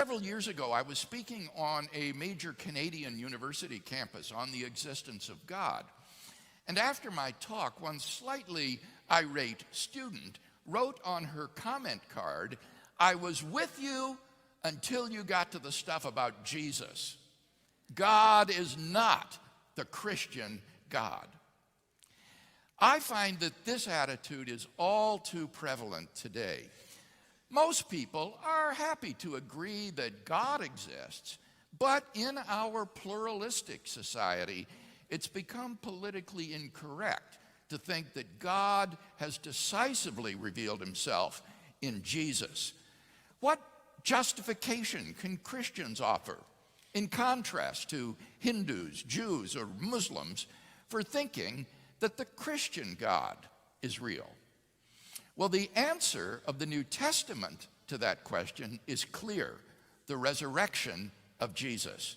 Several years ago, I was speaking on a major Canadian university campus on the existence of God. And after my talk, one slightly irate student wrote on her comment card, "I was with you until you got to the stuff about Jesus. God is not the Christian God." I find that this attitude is all too prevalent today. Most people are happy to agree that God exists, but in our pluralistic society, it's become politically incorrect to think that God has decisively revealed himself in Jesus. What justification can Christians offer, in contrast to Hindus, Jews, or Muslims, for thinking that the Christian God is real? Well, the answer of the New Testament to that question is clear: the resurrection of Jesus.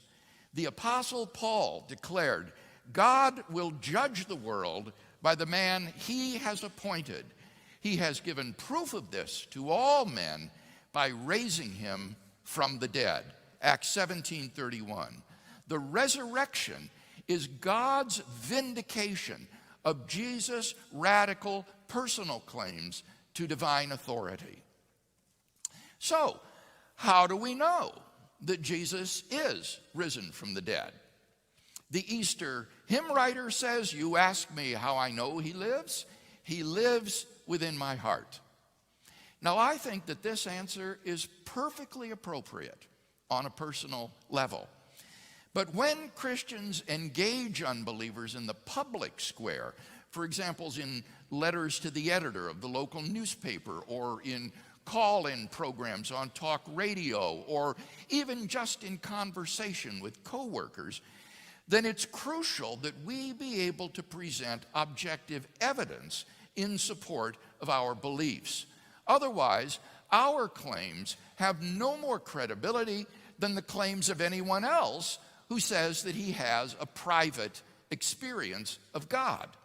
The Apostle Paul declared, "God will judge the world by the man he has appointed. He has given proof of this to all men by raising him from the dead." Acts 17:31. The resurrection is God's vindication of Jesus' radical personal claims to divine authority. So, how do we know that Jesus is risen from the dead? The Easter hymn writer says, "You ask me how I know he lives? He lives within my heart." Now, I think that this answer is perfectly appropriate on a personal level. But when Christians engage unbelievers in the public square, for example, in letters to the editor of the local newspaper, or in call-in programs on talk radio, or even just in conversation with coworkers, then it's crucial that we be able to present objective evidence in support of our beliefs. Otherwise, our claims have no more credibility than the claims of anyone else who says that he has a private experience of God.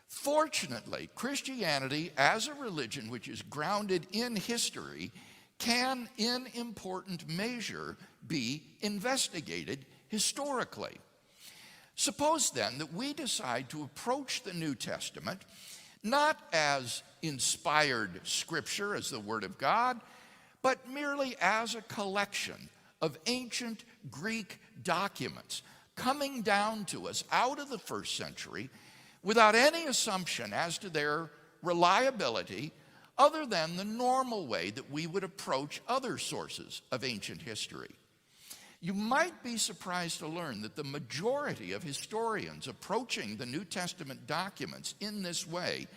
Fortunately, Christianity, as a religion which is grounded in history, can in important measure be investigated historically. Suppose then that we decide to approach the New Testament not as inspired scripture, as the Word of God, but merely as a collection of ancient Greek documents coming down to us out of the first century without any assumption as to their reliability other than the normal way that we would approach other sources of ancient history. You might be surprised to learn that the majority of historians approaching the New Testament documents in this way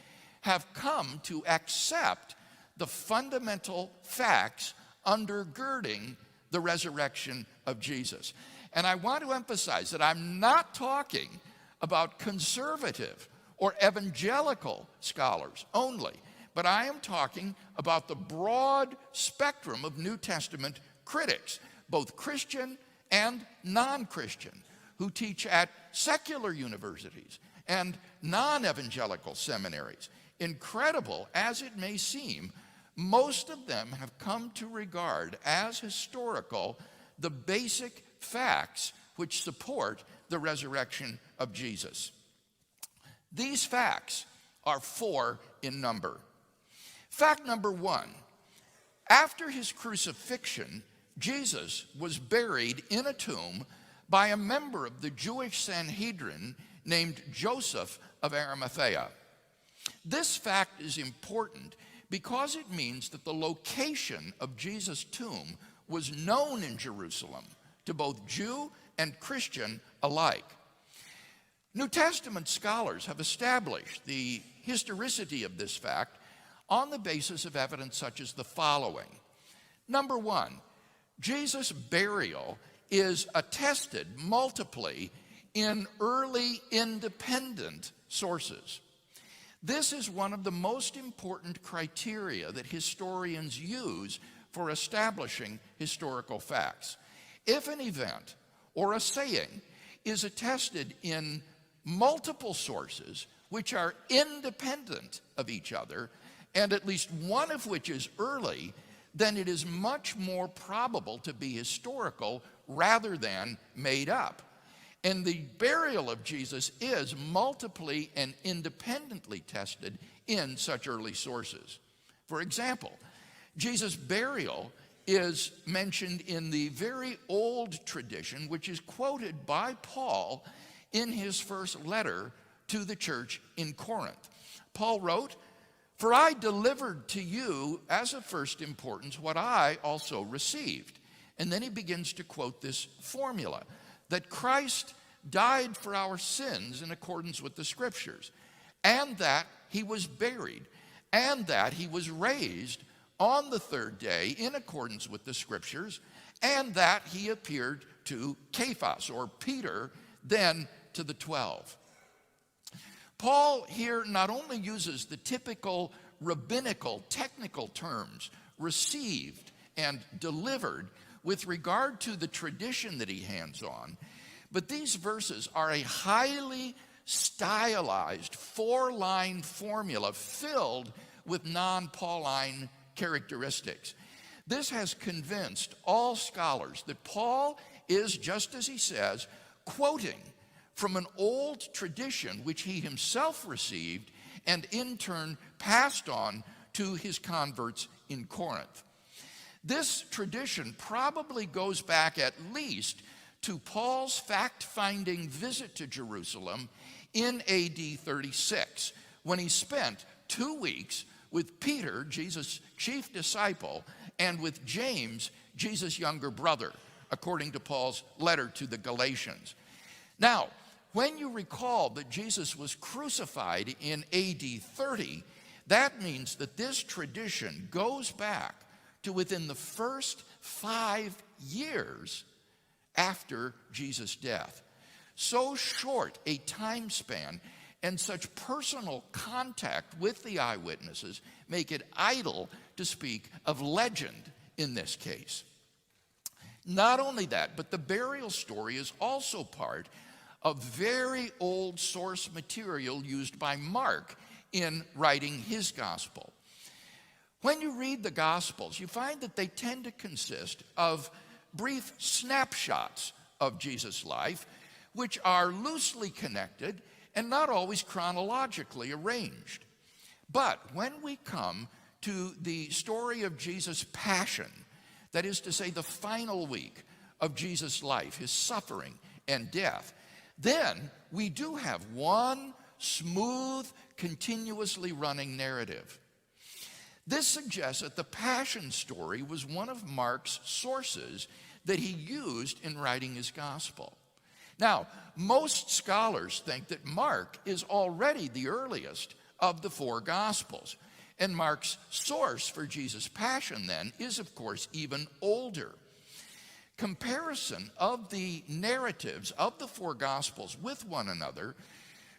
have come to accept the fundamental facts undergirding the resurrection of Jesus. And I want to emphasize that I'm not talking about conservative or evangelical scholars only, but I am talking about the broad spectrum of New Testament critics, both Christian and non-Christian, who teach at secular universities and non-evangelical seminaries. Incredible as it may seem, most of them have come to regard as historical the basic facts which support the resurrection of Jesus. These facts are 4 in number. Fact number 1, after his crucifixion, Jesus was buried in a tomb by a member of the Jewish Sanhedrin named Joseph of Arimathea. This fact is important because it means that the location of Jesus' tomb was known in Jerusalem to both Jew and Christian alike. New Testament scholars have established the historicity of this fact on the basis of evidence such as the following. Number 1, Jesus' burial is attested multiply in early independent sources. This is one of the most important criteria that historians use for establishing historical facts. If an event or a saying is attested in multiple sources which are independent of each other, and at least one of which is early, then it is much more probable to be historical rather than made up. And the burial of Jesus is multiply and independently tested in such early sources. For example, Jesus' burial is mentioned in the very old tradition, which is quoted by Paul in his first letter to the church in Corinth. Paul wrote, "For I delivered to you as of first importance what I also received." And then he begins to quote this formula, that Christ died for our sins in accordance with the Scriptures, and that he was buried, and that he was raised on the third day in accordance with the Scriptures, and that he appeared to Cephas, or Peter, then to the 12. Paul here not only uses the typical rabbinical technical terms, received and delivered, with regard to the tradition that he hands on, but these verses are a highly stylized four-line formula filled with non-Pauline characteristics. This has convinced all scholars that Paul is, just as he says, quoting from an old tradition which he himself received and in turn passed on to his converts in Corinth. This tradition probably goes back at least to Paul's fact-finding visit to Jerusalem in AD 36, when he spent 2 weeks with Peter, Jesus' chief disciple, and with James, Jesus' younger brother, according to Paul's letter to the Galatians. Now, when you recall that Jesus was crucified in AD 30, that means that this tradition goes back to within the first 5 years after Jesus' death. So short a time span and such personal contact with the eyewitnesses make it idle to speak of legend in this case. Not only that, but the burial story is also part of very old source material used by Mark in writing his gospel. When you read the Gospels, you find that they tend to consist of brief snapshots of Jesus' life, which are loosely connected and not always chronologically arranged. But when we come to the story of Jesus' passion, that is to say, the final week of Jesus' life, his suffering and death, then we do have one smooth, continuously running narrative. This suggests that the Passion story was one of Mark's sources that he used in writing his gospel. Now, most scholars think that Mark is already the earliest of the 4 gospels, and Mark's source for Jesus' Passion then is, of course, even older. Comparison of the narratives of the 4 gospels with one another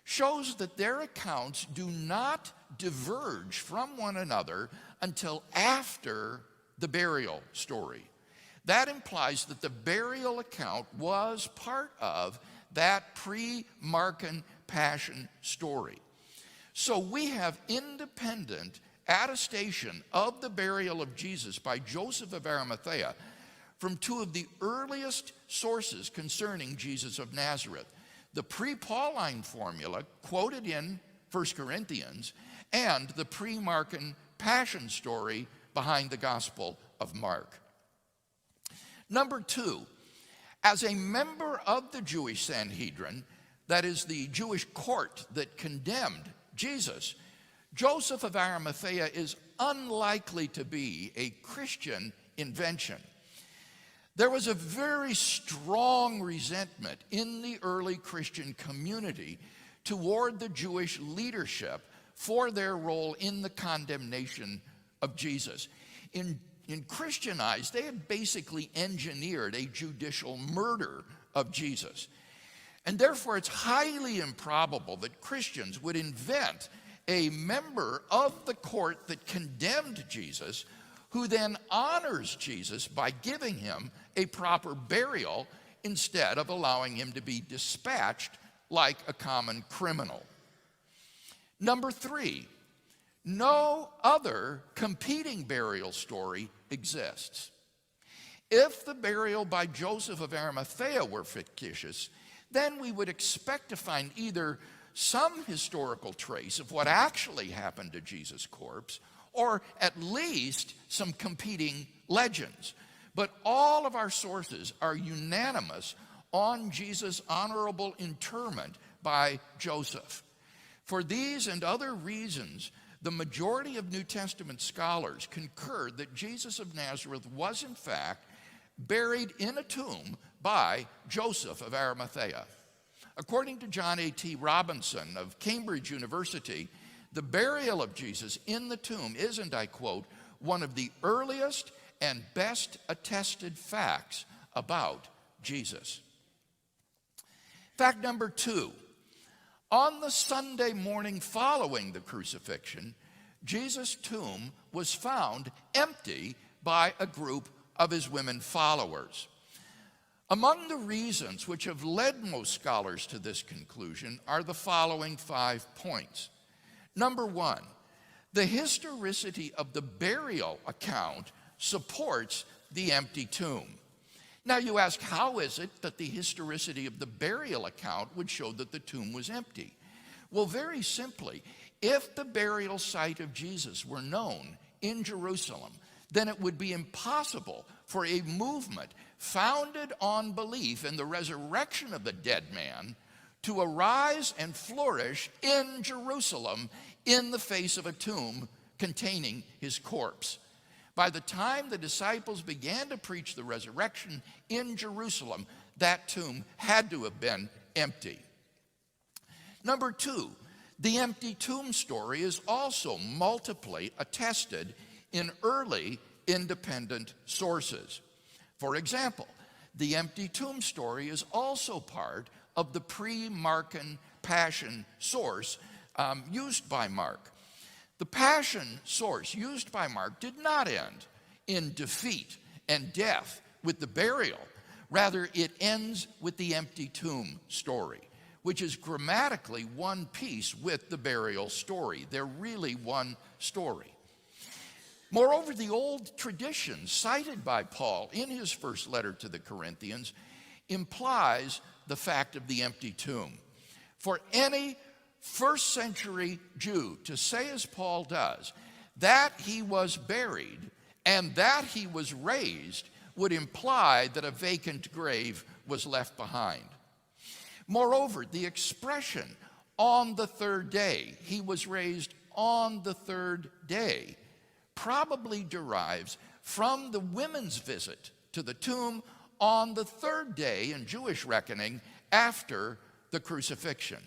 shows that their accounts do not diverge from one another until after the burial story. That implies that the burial account was part of that pre-Markan Passion story. So we have independent attestation of the burial of Jesus by Joseph of Arimathea from 2 of the earliest sources concerning Jesus of Nazareth: the pre-Pauline formula quoted in 1 Corinthians and the pre-Markan Passion story behind the Gospel of Mark. Number 2, as a member of the Jewish Sanhedrin, that is the Jewish court that condemned Jesus, Joseph of Arimathea is unlikely to be a Christian invention. There was a very strong resentment in the early Christian community toward the Jewish leadership for their role in the condemnation of Jesus. In Christian eyes, they had basically engineered a judicial murder of Jesus. And therefore, it's highly improbable that Christians would invent a member of the court that condemned Jesus, who then honors Jesus by giving him a proper burial instead of allowing him to be dispatched like a common criminal. Number 3, No other competing burial story exists. If the burial by Joseph of Arimathea were fictitious, then we would expect to find either some historical trace of what actually happened to Jesus' corpse, or at least some competing legends. But all of our sources are unanimous on Jesus' honorable interment by Joseph. For these and other reasons, the majority of New Testament scholars concurred that Jesus of Nazareth was in fact buried in a tomb by Joseph of Arimathea. According to John A.T. Robinson of Cambridge University, the burial of Jesus in the tomb is, and I quote, one of the earliest and best attested facts about Jesus. Fact number 2. On the Sunday morning following the crucifixion, Jesus' tomb was found empty by a group of his women followers. Among the reasons which have led most scholars to this conclusion are the following 5 points. Number 1, the historicity of the burial account supports the empty tomb. Now you ask, how is it that the historicity of the burial account would show that the tomb was empty? Well, very simply, if the burial site of Jesus were known in Jerusalem, then it would be impossible for a movement founded on belief in the resurrection of the dead man to arise and flourish in Jerusalem in the face of a tomb containing his corpse. By the time the disciples began to preach the resurrection in Jerusalem, that tomb had to have been empty. Number 2, the empty tomb story is also multiply attested in early independent sources. For example, the empty tomb story is also part of the pre-Markan Passion source used by Mark. The Passion source used by Mark did not end in defeat and death with the burial. Rather, it ends with the empty tomb story, which is grammatically one piece with the burial story. They're really one story. Moreover, the old tradition cited by Paul in his first letter to the Corinthians implies the fact of the empty tomb. For any first century Jew to say, as Paul does, that he was buried and that he was raised would imply that a vacant grave was left behind. Moreover, the expression, on the third day, he was raised on the third day, probably derives from the women's visit to the tomb on the third day in Jewish reckoning after the crucifixion.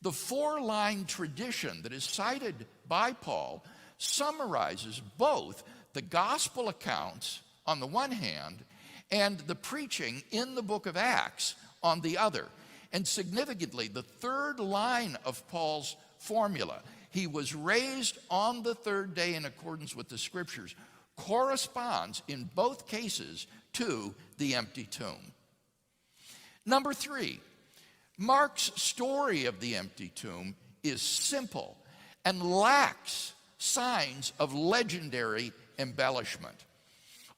The 4-line tradition that is cited by Paul summarizes both the gospel accounts on the one hand and the preaching in the book of Acts on the other. And significantly, the third line of Paul's formula, he was raised on the third day in accordance with the scriptures, corresponds in both cases to the empty tomb. Number 3, Mark's story of the empty tomb is simple and lacks signs of legendary embellishment.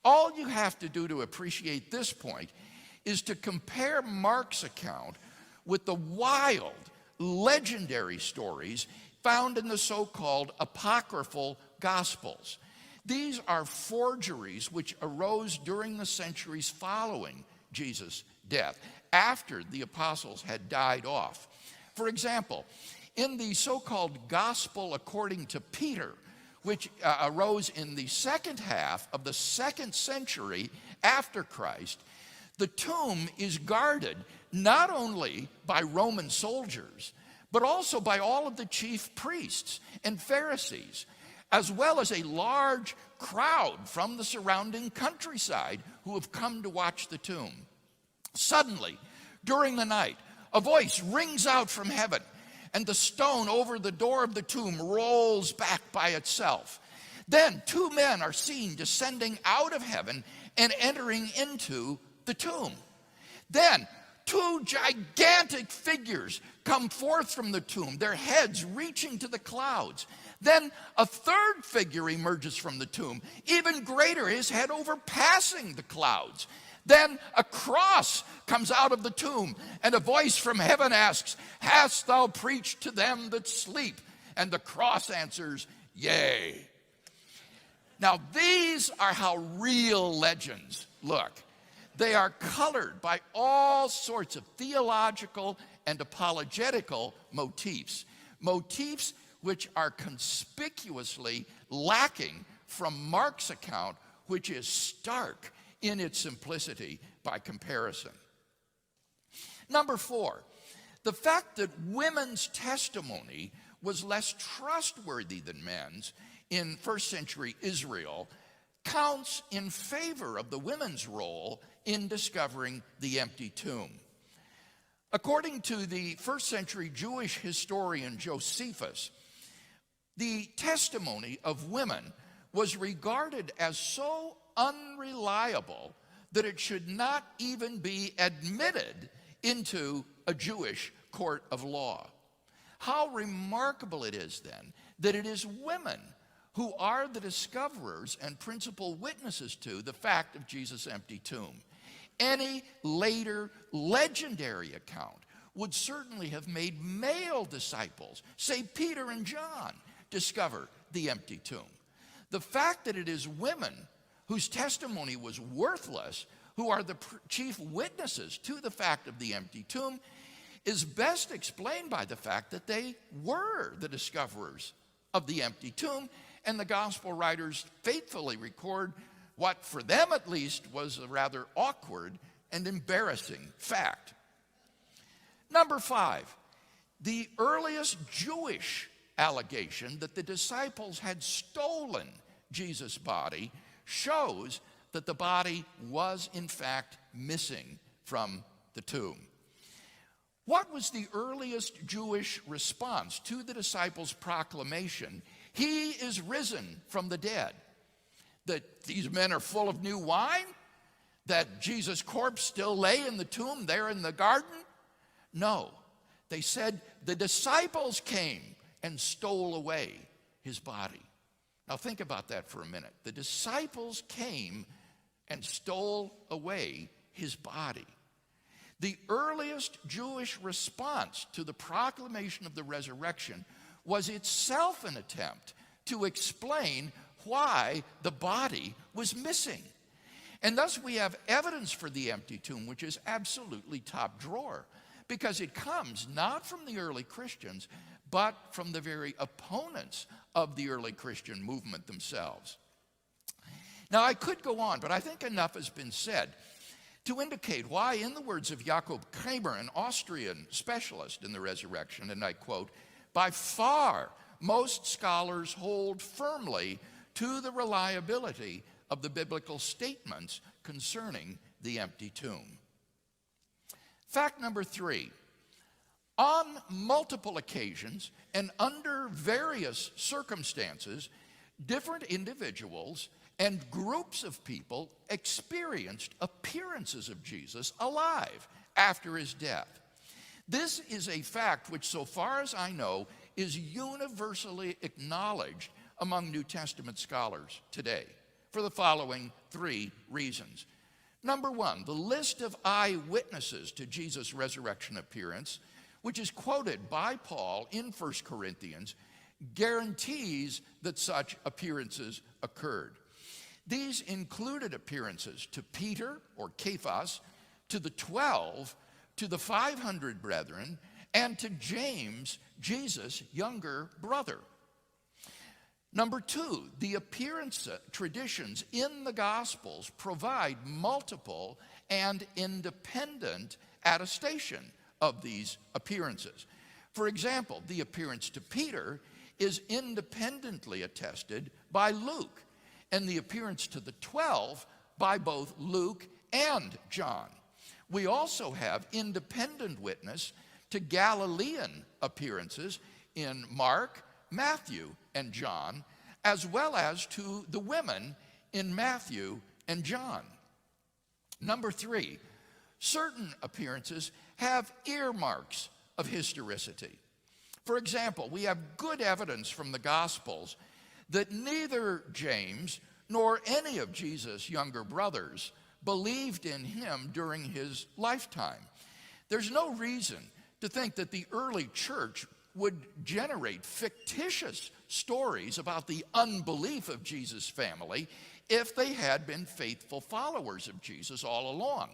All you have to do to appreciate this point is to compare Mark's account with the wild, legendary stories found in the so-called apocryphal Gospels. These are forgeries which arose during the centuries following Jesus' death, after the apostles had died off. For example, in the so-called Gospel according to Peter, which arose in the second half of the 2nd century after Christ, the tomb is guarded not only by Roman soldiers, but also by all of the chief priests and Pharisees, as well as a large crowd from the surrounding countryside who have come to watch the tomb. Suddenly, during the night, a voice rings out from heaven, and the stone over the door of the tomb rolls back by itself. Then 2 men are seen descending out of heaven and entering into the tomb. Then two gigantic figures come forth from the tomb, their heads reaching to the clouds. Then a third figure emerges from the tomb, even greater, his head overpassing the clouds. Then a cross comes out of the tomb, and a voice from heaven asks, "Hast thou preached to them that sleep?" And the cross answers, "Yea." Now, these are how real legends look. They are colored by all sorts of theological and apologetical motifs, motifs which are conspicuously lacking from Mark's account, which is stark in its simplicity by comparison. Number 4, the fact that women's testimony was less trustworthy than men's in first century Israel counts in favor of the women's role in discovering the empty tomb. According to the first century Jewish historian Josephus, the testimony of women was regarded as so unreliable that it should not even be admitted into a Jewish court of law. How remarkable it is then that it is women who are the discoverers and principal witnesses to the fact of Jesus' empty tomb. Any later legendary account would certainly have made male disciples, say Peter and John, discover the empty tomb. The fact that it is women whose testimony was worthless who are the chief witnesses to the fact of the empty tomb is best explained by the fact that they were the discoverers of the empty tomb, and the gospel writers faithfully record what, for them at least, was a rather awkward and embarrassing fact. Number 5, the earliest Jewish allegation that the disciples had stolen Jesus' body shows that the body was in fact missing from the tomb. What was the earliest Jewish response to the disciples' proclamation, "He is risen from the dead"? That these men are full of new wine? That Jesus' corpse still lay in the tomb there in the garden? No. They said the disciples came and stole away his body. Now think about that for a minute. The disciples came and stole away his body. The earliest Jewish response to the proclamation of the resurrection was itself an attempt to explain why the body was missing. And thus we have evidence for the empty tomb, which is absolutely top drawer, because it comes not from the early Christians, but from the very opponents of the early Christian movement themselves. Now, I could go on, but I think enough has been said to indicate why, in the words of Jakob Kramer, an Austrian specialist in the resurrection, and I quote, "By far, most scholars hold firmly to the reliability of the biblical statements concerning the empty tomb." Fact number 3, on multiple occasions and under various circumstances, different individuals and groups of people experienced appearances of Jesus alive after his death. This is a fact which, so far as I know, is universally acknowledged among New Testament scholars today for the following 3 reasons. Number 1, the list of eyewitnesses to Jesus' resurrection appearance, which is quoted by Paul in 1 Corinthians, guarantees that such appearances occurred. These included appearances to Peter, or Cephas, to the 12, to the 500 brethren, and to James, Jesus' younger brother. Number 2, the appearance traditions in the Gospels provide multiple and independent attestation of these appearances. For example, the appearance to Peter is independently attested by Luke, and the appearance to the 12 by both Luke and John. We also have independent witness to Galilean appearances in Mark, Matthew, and John, as well as to the women in Matthew and John. Number 3, certain appearances have earmarks of historicity. For example, we have good evidence from the Gospels that neither James nor any of Jesus' younger brothers believed in him during his lifetime. There's no reason to think that the early church would generate fictitious stories about the unbelief of Jesus' family if they had been faithful followers of Jesus all along.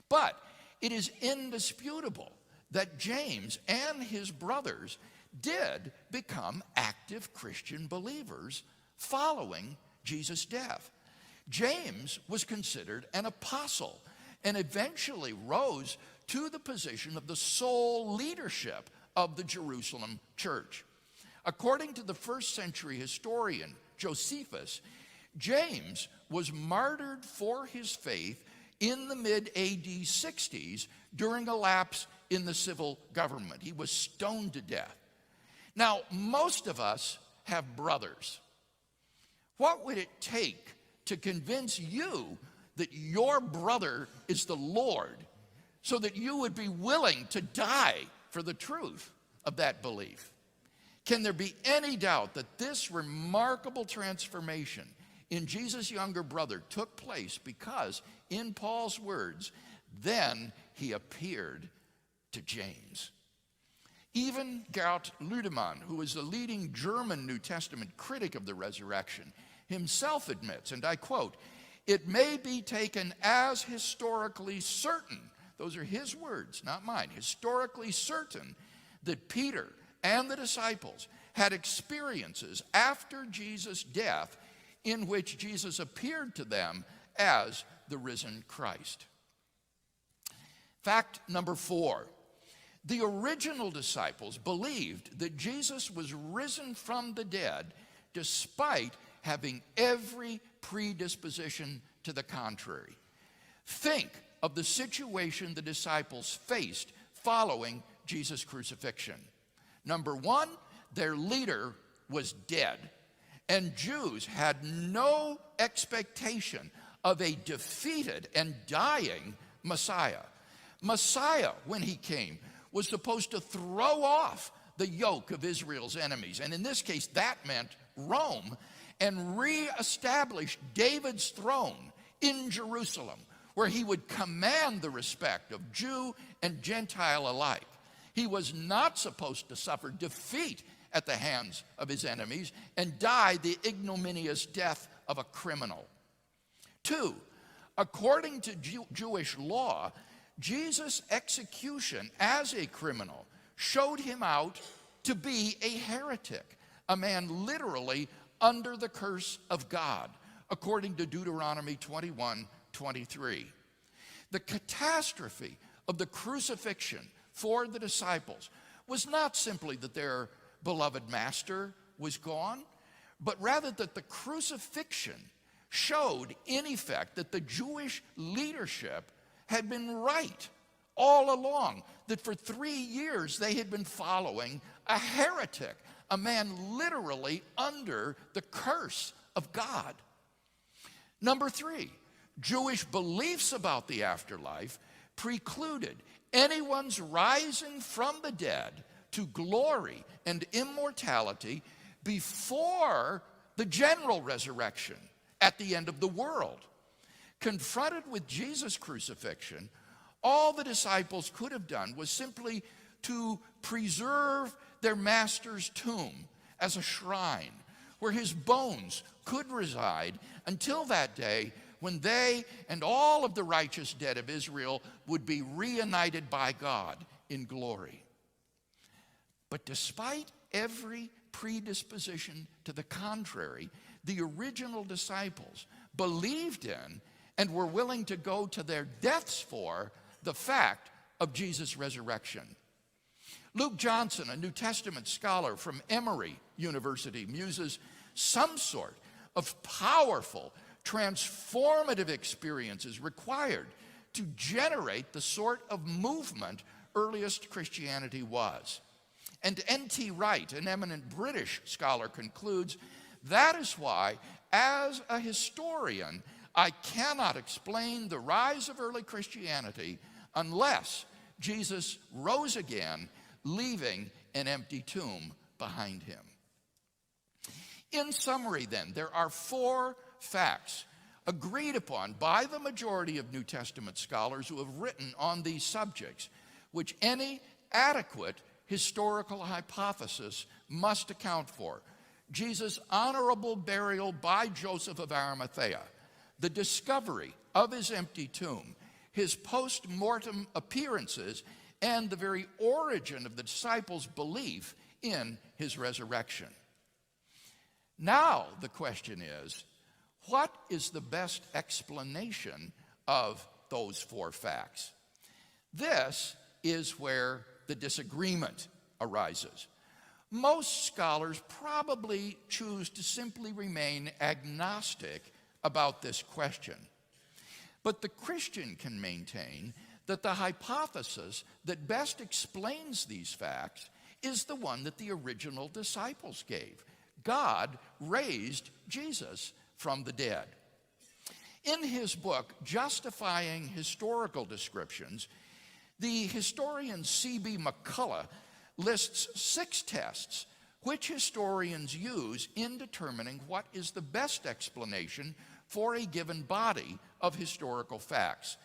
But it is indisputable that James and his brothers did become active Christian believers following Jesus' death. James was considered an apostle and eventually rose to the position of the sole leadership of the Jerusalem church. According to the first century historian Josephus, James was martyred for his faith in the mid-AD 60s during a lapse in the civil government. He was stoned to death. Now, most of us have brothers. What would it take to convince you that your brother is the Lord so that you would be willing to die for the truth of that belief? Can there be any doubt that this remarkable transformation in Jesus' younger brother took place because, in Paul's words, then he appeared to James? Even Gert Ludemann, who is the leading German New Testament critic of the resurrection, himself admits, and I quote, "It may be taken as historically certain," those are his words, not mine, historically certain, that Peter and the disciples had experiences after Jesus' death in which Jesus appeared to them as the risen Christ. Fact number 4. The original disciples believed that Jesus was risen from the dead despite having every predisposition to the contrary. Think of the situation the disciples faced following Jesus' crucifixion. Number 1, their leader was dead, and Jews had no expectation of a defeated and dying Messiah. Messiah, when he came, was supposed to throw off the yoke of Israel's enemies, and in this case that meant Rome, and reestablish David's throne in Jerusalem, where he would command the respect of Jew and Gentile alike. He was not supposed to suffer defeat at the hands of his enemies and die the ignominious death of a criminal. 2, according to Jewish law, Jesus' execution as a criminal showed him out to be a heretic, a man literally under the curse of God, according to Deuteronomy 21:23. The catastrophe of the crucifixion for the disciples was not simply that their beloved master was gone, but rather that the crucifixion showed, in effect, that the Jewish leadership had been right all along, that for 3 years they had been following a heretic, a man literally under the curse of God. Number 3, Jewish beliefs about the afterlife precluded anyone's rising from the dead to glory and immortality before the general resurrection at the end of the world. Confronted with Jesus' crucifixion, all the disciples could have done was simply to preserve their master's tomb as a shrine where his bones could reside until that day when they and all of the righteous dead of Israel would be reunited by God in glory. But despite every predisposition to the contrary, the original disciples believed in and were willing to go to their deaths for the fact of Jesus' resurrection. Luke Johnson, a New Testament scholar from Emory University, muses some sort of powerful, transformative experiences required to generate the sort of movement earliest Christianity was. And N.T. Wright, an eminent British scholar, concludes, that is why, as a historian, I cannot explain the rise of early Christianity unless Jesus rose again, leaving an empty tomb behind him. In summary, then, there are 4 facts agreed upon by the majority of New Testament scholars who have written on these subjects, which any adequate historical hypothesis must account for. Jesus' honorable burial by Joseph of Arimathea, the discovery of his empty tomb, his post-mortem appearances, and the very origin of the disciples' belief in his resurrection. Now the question is, what is the best explanation of those 4 facts? This is where the disagreement arises. Most scholars probably choose to simply remain agnostic about this question. But the Christian can maintain that the hypothesis that best explains these facts is the one that the original disciples gave. God raised Jesus from the dead. In his book, Justifying Historical Descriptions, the historian C.B. McCullough lists 6 tests which historians use in determining what is the best explanation for a given body of historical facts.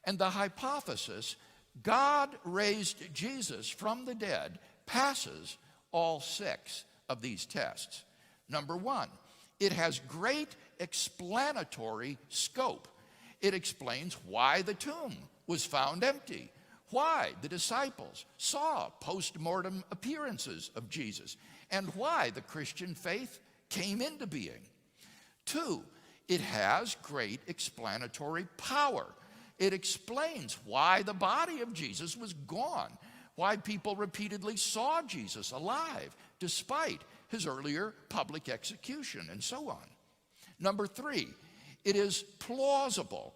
And the hypothesis, God raised Jesus from the dead, passes all 6 of these tests. Number 1, it has great explanatory scope. It explains why the tomb was found empty, why the disciples saw post-mortem appearances of Jesus, and why the Christian faith came into being. 2, it has great explanatory power. It explains why the body of Jesus was gone, why people repeatedly saw Jesus alive despite his earlier public execution, and so on. Number 3, it is plausible.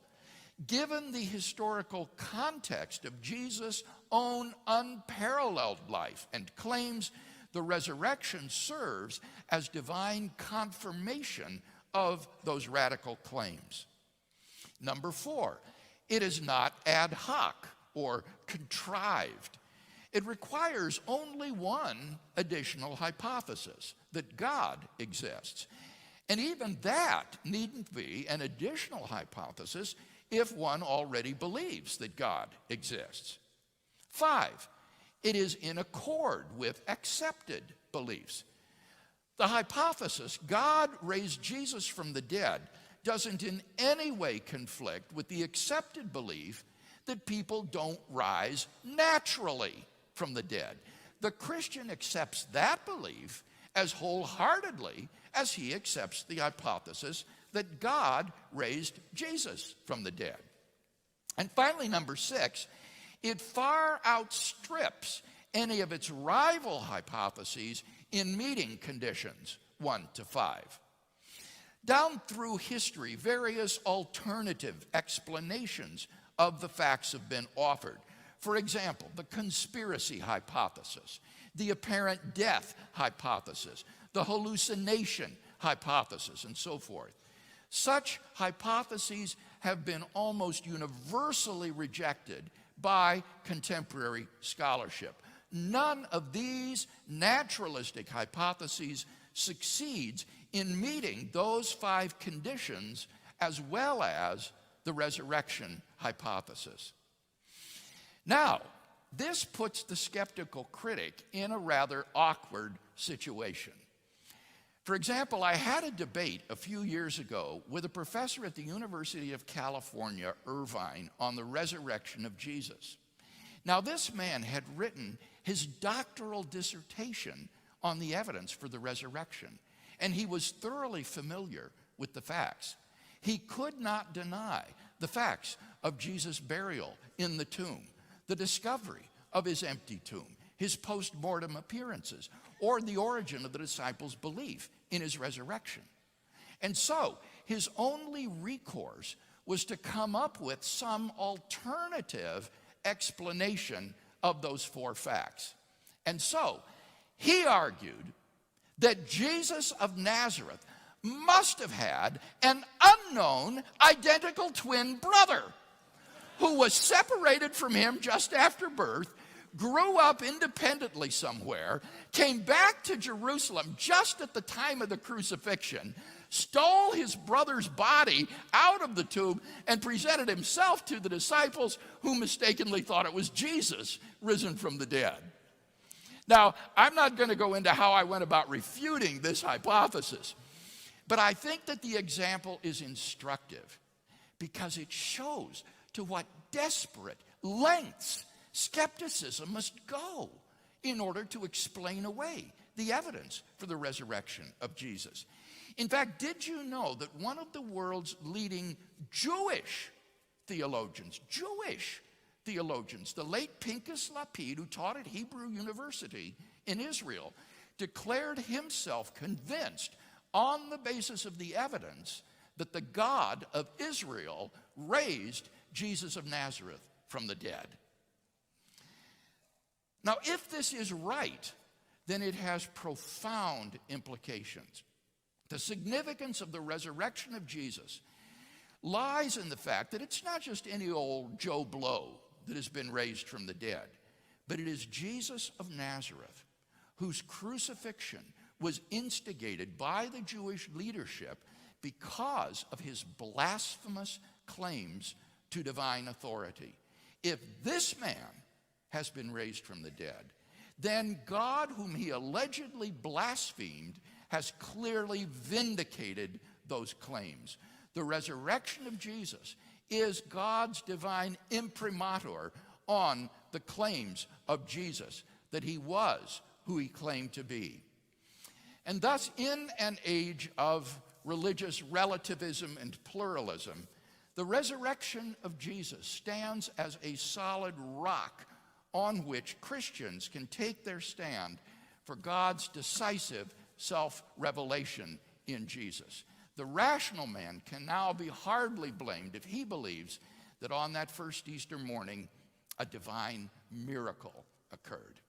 Given the historical context of Jesus' own unparalleled life and claims, the resurrection serves as divine confirmation of those radical claims. Number 4, it is not ad hoc or contrived. It requires only one additional hypothesis, that God exists. And even that needn't be an additional hypothesis if one already believes that God exists. 5, it is in accord with accepted beliefs. The hypothesis, God raised Jesus from the dead, doesn't in any way conflict with the accepted belief that people don't rise naturally from the dead. The Christian accepts that belief as wholeheartedly as he accepts the hypothesis that God raised Jesus from the dead. And finally, number 6, it far outstrips any of its rival hypotheses in meeting conditions 1 to 5. Down through history, various alternative explanations of the facts have been offered. For example, the conspiracy hypothesis, the apparent death hypothesis, the hallucination hypothesis, and so forth. Such hypotheses have been almost universally rejected by contemporary scholarship. None of these naturalistic hypotheses succeeds in meeting those 5 conditions as well as the resurrection hypothesis. Now, this puts the skeptical critic in a rather awkward situation. For example, I had a debate a few years ago with a professor at the University of California, Irvine, on the resurrection of Jesus. Now, this man had written his doctoral dissertation on the evidence for the resurrection, and he was thoroughly familiar with the facts. He could not deny the facts of Jesus' burial in the tomb, the discovery of his empty tomb, his post-mortem appearances, or the origin of the disciples' belief in his resurrection. And so, his only recourse was to come up with some alternative explanation of those 4 facts. And so, he argued that Jesus of Nazareth must have had an unknown identical twin brother who was separated from him just after birth, grew up independently somewhere, came back to Jerusalem just at the time of the crucifixion, stole his brother's body out of the tomb, and presented himself to the disciples, who mistakenly thought it was Jesus risen from the dead. Now, I'm not going to go into how I went about refuting this hypothesis, but I think that the example is instructive because it shows to what desperate lengths skepticism must go in order to explain away the evidence for the resurrection of Jesus. In fact, did you know that one of the world's leading Jewish theologians, the late Pinchas Lapid, who taught at Hebrew University in Israel, declared himself convinced on the basis of the evidence that the God of Israel raised Jesus of Nazareth from the dead. Now, if this is right, then it has profound implications. The significance of the resurrection of Jesus lies in the fact that it's not just any old Joe Blow that has been raised from the dead, but it is Jesus of Nazareth, whose crucifixion was instigated by the Jewish leadership because of his blasphemous claims to divine authority. If this man has been raised from the dead, then God, whom he allegedly blasphemed, has clearly vindicated those claims. The resurrection of Jesus is God's divine imprimatur on the claims of Jesus, that he was who he claimed to be. And thus, in an age of religious relativism and pluralism, the resurrection of Jesus stands as a solid rock on which Christians can take their stand for God's decisive self-revelation in Jesus. The rational man can now be hardly blamed if he believes that on that first Easter morning, a divine miracle occurred.